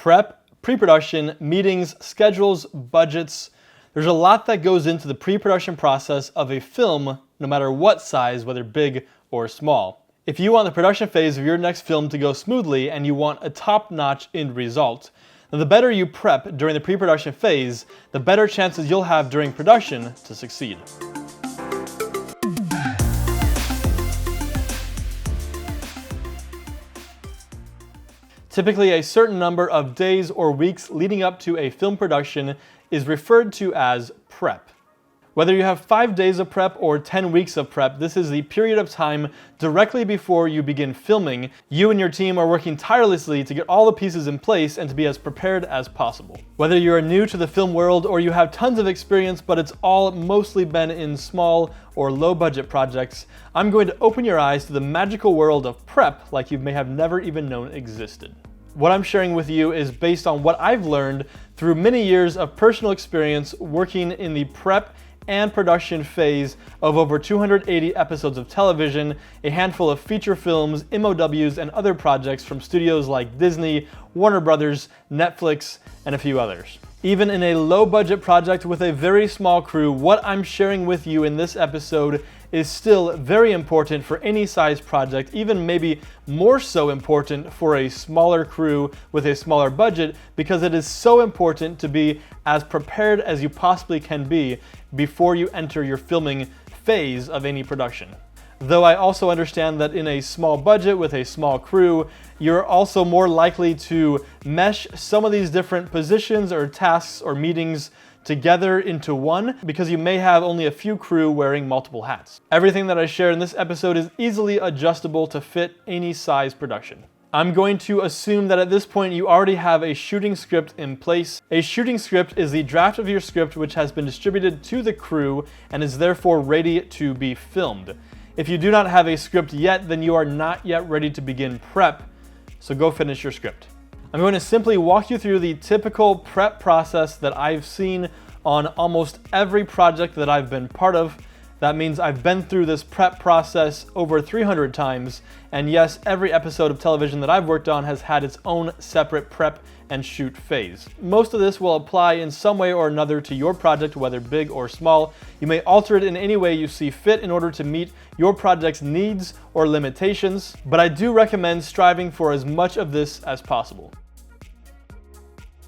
Prep, pre-production, meetings, schedules, budgets. There's a lot that goes into the pre-production process of a film, no matter what size, whether big or small. If you want the production phase of your next film to go smoothly and you want a top-notch end result, then the better you prep during the pre-production phase, the better chances you'll have during production to succeed. Typically, a certain number of days or weeks leading up to a film production is referred to as prep. Whether you have 5 days of prep or 10 weeks of prep, this is the period of time directly before you begin filming. You and your team are working tirelessly to get all the pieces in place and to be as prepared as possible. Whether you are new to the film world or you have tons of experience but it's all mostly been in small or low budget projects, I'm going to open your eyes to the magical world of prep like you may have never even known existed. What I'm sharing with you is based on what I've learned through many years of personal experience working in the prep and production phase of over 280 episodes of television, a handful of feature films, MOWs, and other projects from studios like Disney, Warner Brothers, Netflix, and a few others. Even in a low-budget project with a very small crew, what I'm sharing with you in this episode is still very important for any size project, even maybe more so important for a smaller crew with a smaller budget, because it is so important to be as prepared as you possibly can be before you enter your filming phase of any production. Though I also understand that in a small budget with a small crew, you're also more likely to mesh some of these different positions or tasks or meetings together into one because you may have only a few crew wearing multiple hats. Everything that I share in this episode is easily adjustable to fit any size production. I'm going to assume that at this point you already have a shooting script in place. A shooting script is the draft of your script which has been distributed to the crew and is therefore ready to be filmed. If you do not have a script yet, then you are not yet ready to begin prep, so go finish your script. I'm going to simply walk you through the typical prep process that I've seen on almost every project that I've been part of. That means I've been through this prep process over 300 times, and yes, every episode of television that I've worked on has had its own separate prep and shoot phase. Most of this will apply in some way or another to your project, whether big or small. You may alter it in any way you see fit in order to meet your project's needs or limitations, but I do recommend striving for as much of this as possible.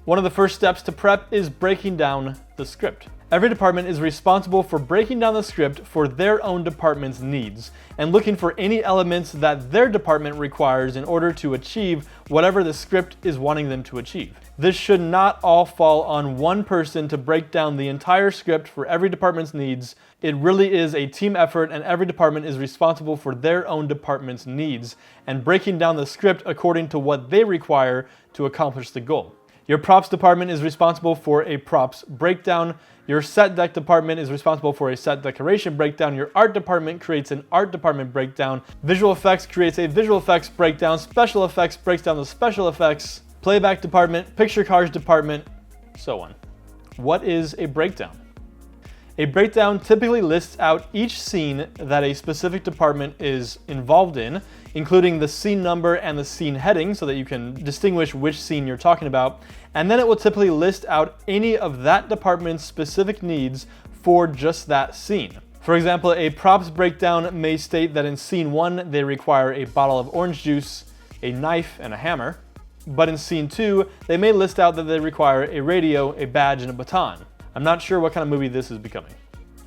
One of the first steps to prep is breaking down the script. Every department is responsible for breaking down the script for their own department's needs and looking for any elements that their department requires in order to achieve whatever the script is wanting them to achieve. This should not all fall on one person to break down the entire script for every department's needs. It really is a team effort, and every department is responsible for their own department's needs and breaking down the script according to what they require to accomplish the goal. Your props department is responsible for a props breakdown. Your set deck department is responsible for a set decoration breakdown. Your art department creates an art department breakdown. Visual effects creates a visual effects breakdown. Special effects breaks down the special effects. Playback department, picture cards department, so on. What is a breakdown? A breakdown typically lists out each scene that a specific department is involved in, including the scene number and the scene heading so that you can distinguish which scene you're talking about, and then it will typically list out any of that department's specific needs for just that scene. For example, a props breakdown may state that in scene 1 they require a bottle of orange juice, a knife, and a hammer, but in scene 2 they may list out that they require a radio, a badge, and a baton. I'm not sure what kind of movie this is becoming.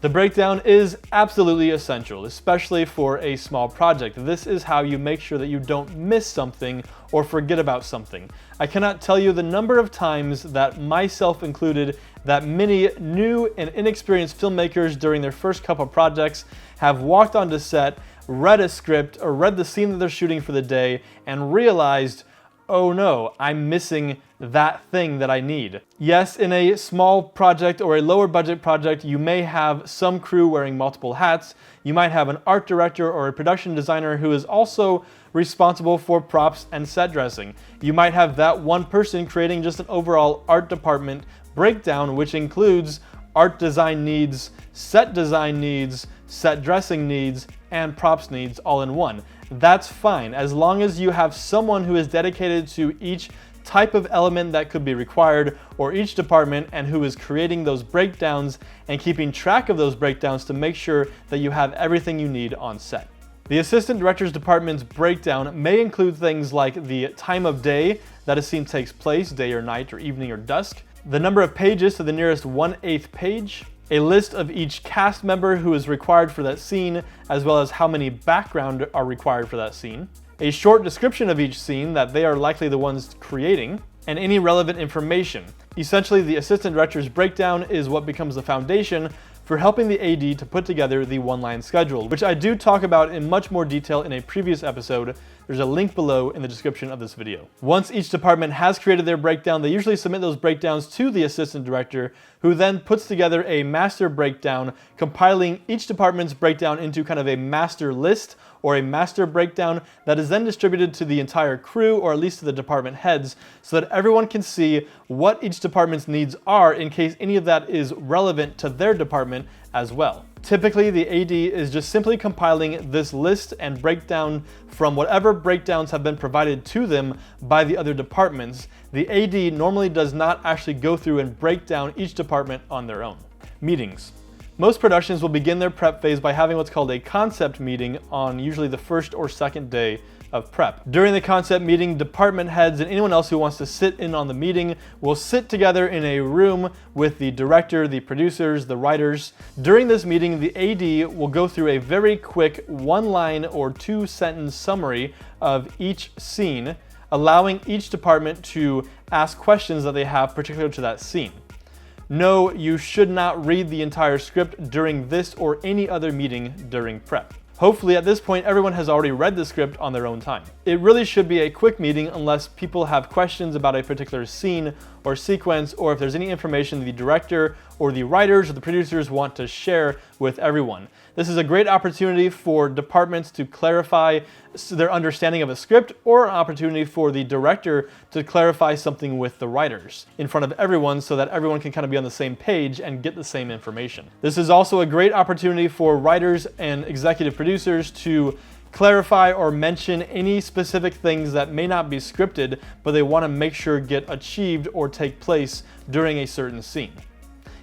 The breakdown is absolutely essential, especially for a small project. This is how you make sure that you don't miss something or forget about something. I cannot tell you the number of times that, myself included, that many new and inexperienced filmmakers during their first couple projects have walked onto set, read a script, or read the scene that they're shooting for the day, and realized, oh no, I'm missing that thing that I need. Yes, in a small project or a lower budget project, you may have some crew wearing multiple hats. You might have an art director or a production designer who is also responsible for props and set dressing. You might have that one person creating just an overall art department breakdown, which includes art design needs, set design needs, set dressing needs, and props needs all in one. That's fine, as long as you have someone who is dedicated to each type of element that could be required, or each department and who is creating those breakdowns and keeping track of those breakdowns to make sure that you have everything you need on set. The assistant director's department's breakdown may include things like the time of day that a scene takes place, day or night or evening or dusk, the number of pages to the nearest 1/8 page, a list of each cast member who is required for that scene, as well as how many background are required for that scene, a short description of each scene that they are likely the ones creating, and any relevant information. Essentially, the assistant director's breakdown is what becomes the foundation for helping the AD to put together the one-line schedule, which I do talk about in much more detail in a previous episode. There's a link below in the description of this video. Once each department has created their breakdown, they usually submit those breakdowns to the assistant director, who then puts together a master breakdown, compiling each department's breakdown into kind of a master list or a master breakdown that is then distributed to the entire crew, or at least to the department heads, so that everyone can see what each department's needs are in case any of that is relevant to their department as well. Typically, the AD is just simply compiling this list and breakdown from whatever breakdowns have been provided to them by the other departments. The AD normally does not actually go through and break down each department on their own. Meetings. Most productions will begin their prep phase by having what's called a concept meeting on usually the first or second day of prep. During the concept meeting, department heads and anyone else who wants to sit in on the meeting will sit together in a room with the director, the producers, the writers. During this meeting, the AD will go through a very quick one-line or two-sentence summary of each scene, allowing each department to ask questions that they have particular to that scene. No, you should not read the entire script during this or any other meeting during prep. Hopefully at this point everyone has already read the script on their own time. It really should be a quick meeting unless people have questions about a particular scene or sequence, or if there's any information the director or the writers or the producers want to share with everyone. This is a great opportunity for departments to clarify their understanding of a script, or an opportunity for the director to clarify something with the writers in front of everyone so that everyone can kind of be on the same page and get the same information. This is also a great opportunity for writers and executive producers to clarify or mention any specific things that may not be scripted, but they want to make sure get achieved or take place during a certain scene.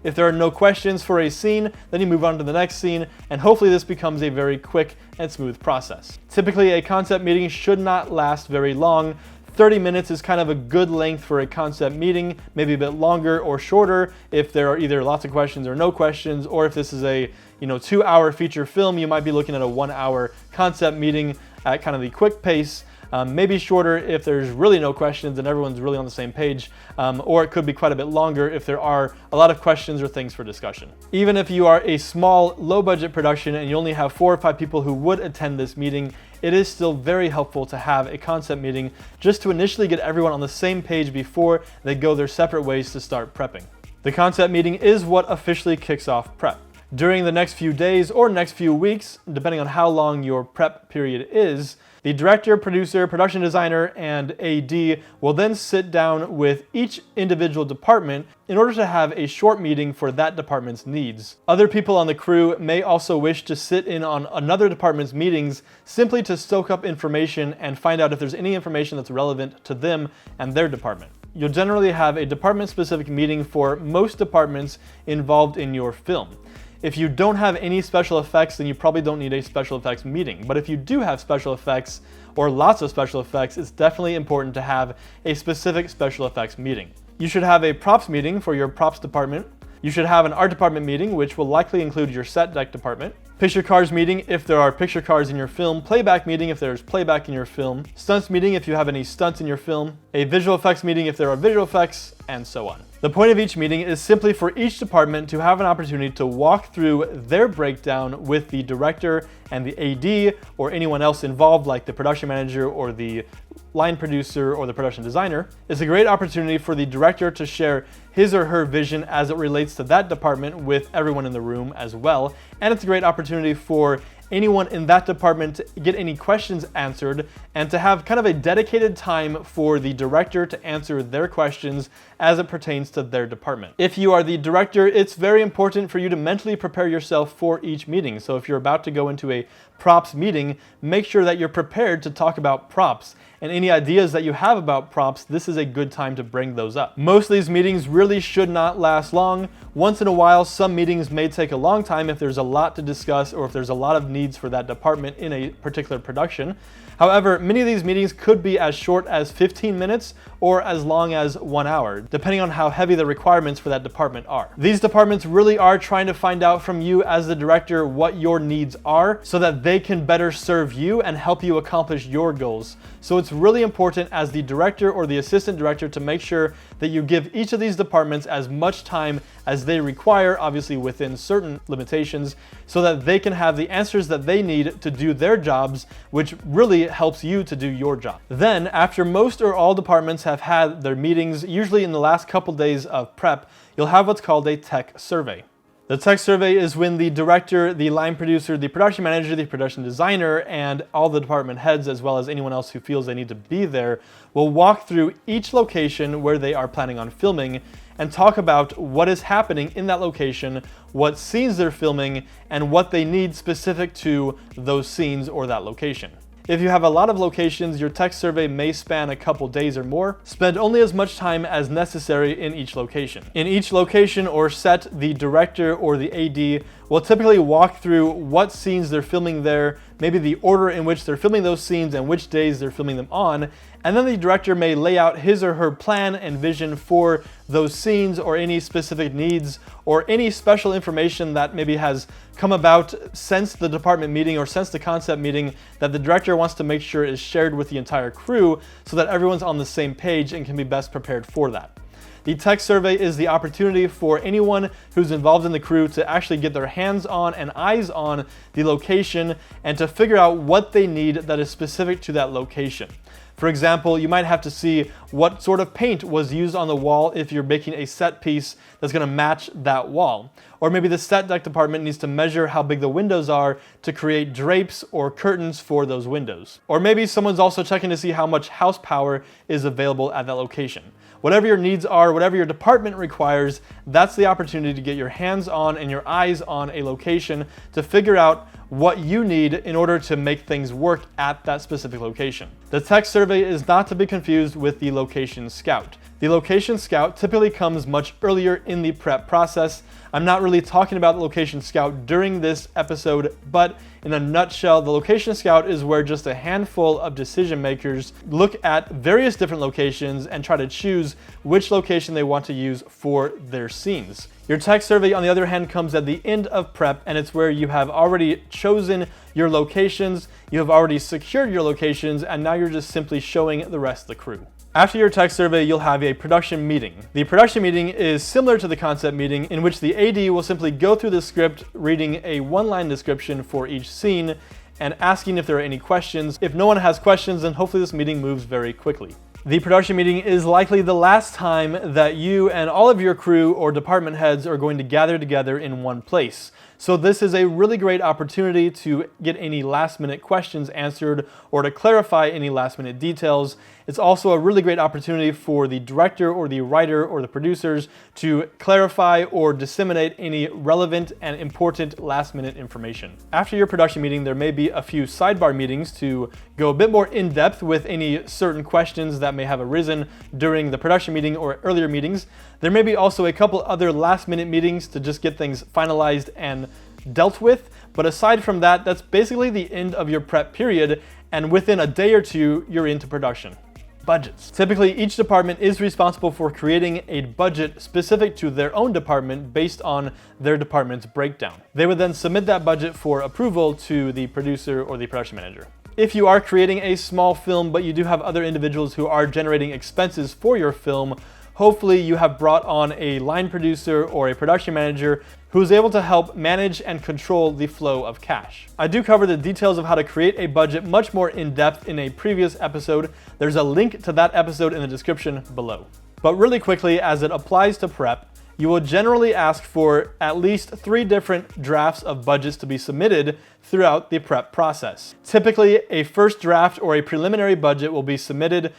If there are no questions for a scene, then you move on to the next scene, and hopefully this becomes a very quick and smooth process. Typically, a concept meeting should not last very long. 30 minutes is kind of a good length for a concept meeting, maybe a bit longer or shorter if there are either lots of questions or no questions, or if this is a 2-hour feature film, you might be looking at a 1-hour concept meeting at kind of the quick pace. Maybe shorter if there's really no questions and everyone's really on the same page, or it could be quite a bit longer if there are a lot of questions or things for discussion. Even if you are a small, low-budget production and you only have 4 or 5 people who would attend this meeting, it is still very helpful to have a concept meeting just to initially get everyone on the same page before they go their separate ways to start prepping. The concept meeting is what officially kicks off prep. During the next few days or next few weeks, depending on how long your prep period is, the director, producer, production designer, and AD will then sit down with each individual department in order to have a short meeting for that department's needs. Other people on the crew may also wish to sit in on another department's meetings simply to soak up information and find out if there's any information that's relevant to them and their department. You'll generally have a department-specific meeting for most departments involved in your film. If you don't have any special effects, then you probably don't need a special effects meeting. But if you do have special effects, or lots of special effects, it's definitely important to have a specific special effects meeting. You should have a props meeting for your props department. You should have an art department meeting, which will likely include your set deck department. Picture cars meeting if there are picture cars in your film. Playback meeting if there's playback in your film. Stunts meeting if you have any stunts in your film. A visual effects meeting if there are visual effects, and so on. The point of each meeting is simply for each department to have an opportunity to walk through their breakdown with the director and the AD or anyone else involved, like the production manager or the line producer or the production designer. It's a great opportunity for the director to share his or her vision as it relates to that department with everyone in the room as well. And it's a great opportunity for anyone in that department to get any questions answered and to have kind of a dedicated time for the director to answer their questions as it pertains to their department. If you are the director, it's very important for you to mentally prepare yourself for each meeting. So if you're about to go into a props meeting, make sure that you're prepared to talk about props. And any ideas that you have about props, this is a good time to bring those up. Most of these meetings really should not last long. Once in a while, some meetings may take a long time if there's a lot to discuss or if there's a lot of needs for that department in a particular production. However, many of these meetings could be as short as 15 minutes or as long as 1 hour, depending on how heavy the requirements for that department are. These departments really are trying to find out from you as the director what your needs are so that they can better serve you and help you accomplish your goals. So it's really important as the director or the assistant director to make sure that you give each of these departments as much time as they require, obviously within certain limitations, so that they can have the answers that they need to do their jobs, which really helps you to do your job. Then, after most or all departments have had their meetings, usually in the last couple days of prep, you'll have what's called a tech survey. The tech survey is when the director, the line producer, the production manager, the production designer, and all the department heads, as well as anyone else who feels they need to be there, will walk through each location where they are planning on filming and talk about what is happening in that location, what scenes they're filming, and what they need specific to those scenes or that location. If you have a lot of locations, your tech survey may span a couple days or more. Spend only as much time as necessary in each location. In each location or set, the director or the AD will typically walk through what scenes they're filming there, maybe the order in which they're filming those scenes and which days they're filming them on, and then the director may lay out his or her plan and vision for those scenes or any specific needs or any special information that maybe has come about since the department meeting or since the concept meeting that the director wants to make sure is shared with the entire crew so that everyone's on the same page and can be best prepared for that. The tech survey is the opportunity for anyone who's involved in the crew to actually get their hands on and eyes on the location and to figure out what they need that is specific to that location. For example, you might have to see what sort of paint was used on the wall if you're making a set piece that's going to match that wall. Or maybe the set deck department needs to measure how big the windows are to create drapes or curtains for those windows. Or maybe someone's also checking to see how much house power is available at that location. Whatever your needs are, whatever your department requires, that's the opportunity to get your hands on and your eyes on a location to figure out what you need in order to make things work at that specific location. The tech survey is not to be confused with the location scout. The location scout typically comes much earlier in the prep process. I'm not really talking about the location scout during this episode, but in a nutshell, the location scout is where just a handful of decision makers look at various different locations and try to choose which location they want to use for their scenes. Your tech survey, on the other hand, comes at the end of prep, and it's where you have already chosen your locations, you have already secured your locations, and now you're just simply showing the rest of the crew. After your tech survey, you'll have a production meeting. The production meeting is similar to the concept meeting in which the AD will simply go through the script, reading a one-line description for each scene and asking if there are any questions. If no one has questions, then hopefully this meeting moves very quickly. The production meeting is likely the last time that you and all of your crew or department heads are going to gather together in one place. So this is a really great opportunity to get any last-minute questions answered or to clarify any last-minute details. It's also a really great opportunity for the director or the writer or the producers to clarify or disseminate any relevant and important last-minute information. After your production meeting, there may be a few sidebar meetings to go a bit more in-depth with any certain questions that may have arisen during the production meeting or earlier meetings. There may be also a couple other last-minute meetings to just get things finalized and dealt with, but aside from that, that's basically the end of your prep period, and within a day or two, you're into production. Budgets. Typically, each department is responsible for creating a budget specific to their own department based on their department's breakdown. They would then submit that budget for approval to the producer or the production manager. If you are creating a small film, but you do have other individuals who are generating expenses for your film, hopefully you have brought on a line producer or a production manager who is able to help manage and control the flow of cash. I do cover the details of how to create a budget much more in depth in a previous episode. There's a link to that episode in the description below. But really quickly, as it applies to prep, you will generally ask for at least 3 different drafts of budgets to be submitted throughout the prep process. Typically, a first draft or a preliminary budget will be submitted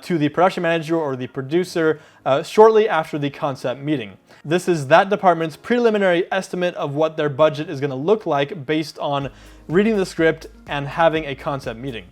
to the production manager or the producer shortly after the concept meeting. This is that department's preliminary estimate of what their budget is going to look like based on reading the script and having a concept meeting.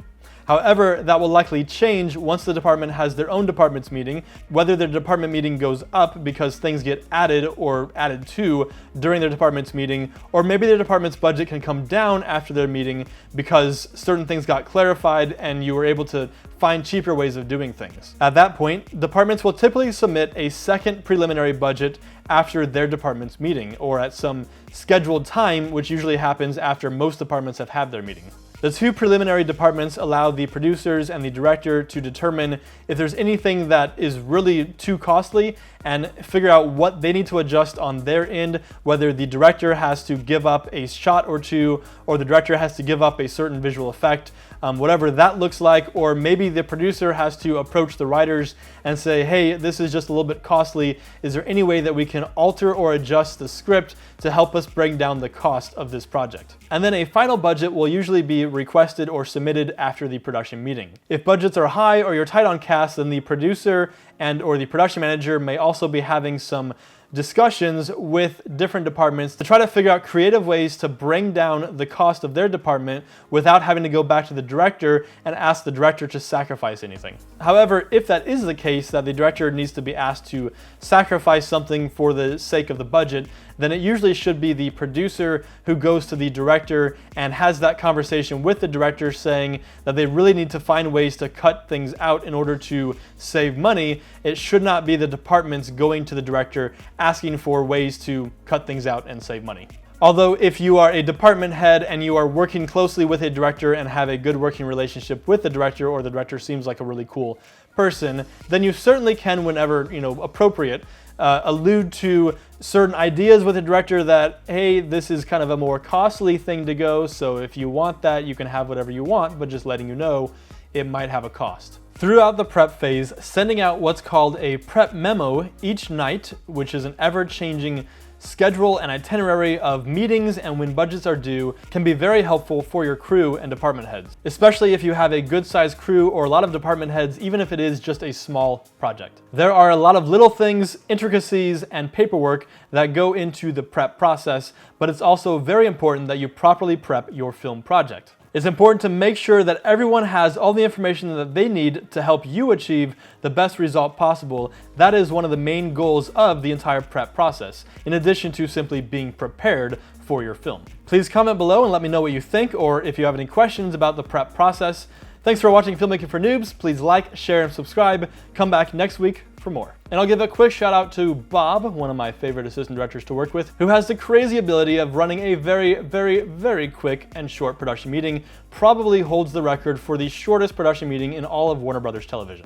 However, that will likely change once the department has their own department's meeting, whether their department meeting goes up because things get added or added to during their department's meeting, or maybe their department's budget can come down after their meeting because certain things got clarified and you were able to find cheaper ways of doing things. At that point, departments will typically submit a second preliminary budget after their department's meeting, or at some scheduled time, which usually happens after most departments have had their meeting. The 2 preliminary departments allow the producers and the director to determine if there's anything that is really too costly and figure out what they need to adjust on their end, whether the director has to give up a shot or two, or the director has to give up a certain visual effect, whatever that looks like, or maybe the producer has to approach the writers and say, hey, this is just a little bit costly. Is there any way that we can alter or adjust the script to help us bring down the cost of this project? And then a final budget will usually be requested or submitted after the production meeting. If budgets are high or you're tight on cast, then the producer and or the production manager may also be having some discussions with different departments to try to figure out creative ways to bring down the cost of their department without having to go back to the director and ask the director to sacrifice anything. However, if that is the case, that the director needs to be asked to sacrifice something for the sake of the budget, then it usually should be the producer who goes to the director and has that conversation with the director saying that they really need to find ways to cut things out in order to save money. It should not be the departments going to the director asking for ways to cut things out and save money. Although if you are a department head and you are working closely with a director and have a good working relationship with the director, or the director seems like a really cool person, then you certainly can, whenever appropriate, allude to certain ideas with the director that, hey, this is kind of a more costly thing to go, so if you want that, you can have whatever you want, but just letting you know it might have a cost. Throughout the prep phase, sending out what's called a prep memo each night, which is an ever-changing schedule and itinerary of meetings and when budgets are due, can be very helpful for your crew and department heads, especially if you have a good-sized crew or a lot of department heads, even if it is just a small project. There are a lot of little things, intricacies, and paperwork that go into the prep process, but it's also very important that you properly prep your film project. It's important to make sure that everyone has all the information that they need to help you achieve the best result possible. That is one of the main goals of the entire prep process, in addition to simply being prepared for your film. Please comment below and let me know what you think, or if you have any questions about the prep process. Thanks for watching Filmmaking for Noobs. Please like, share, and subscribe. Come back next week for more. And I'll give a quick shout out to Bob, one of my favorite assistant directors to work with, who has the crazy ability of running a very, very, very quick and short production meeting. Probably holds the record for the shortest production meeting in all of Warner Brothers television.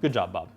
Good job, Bob.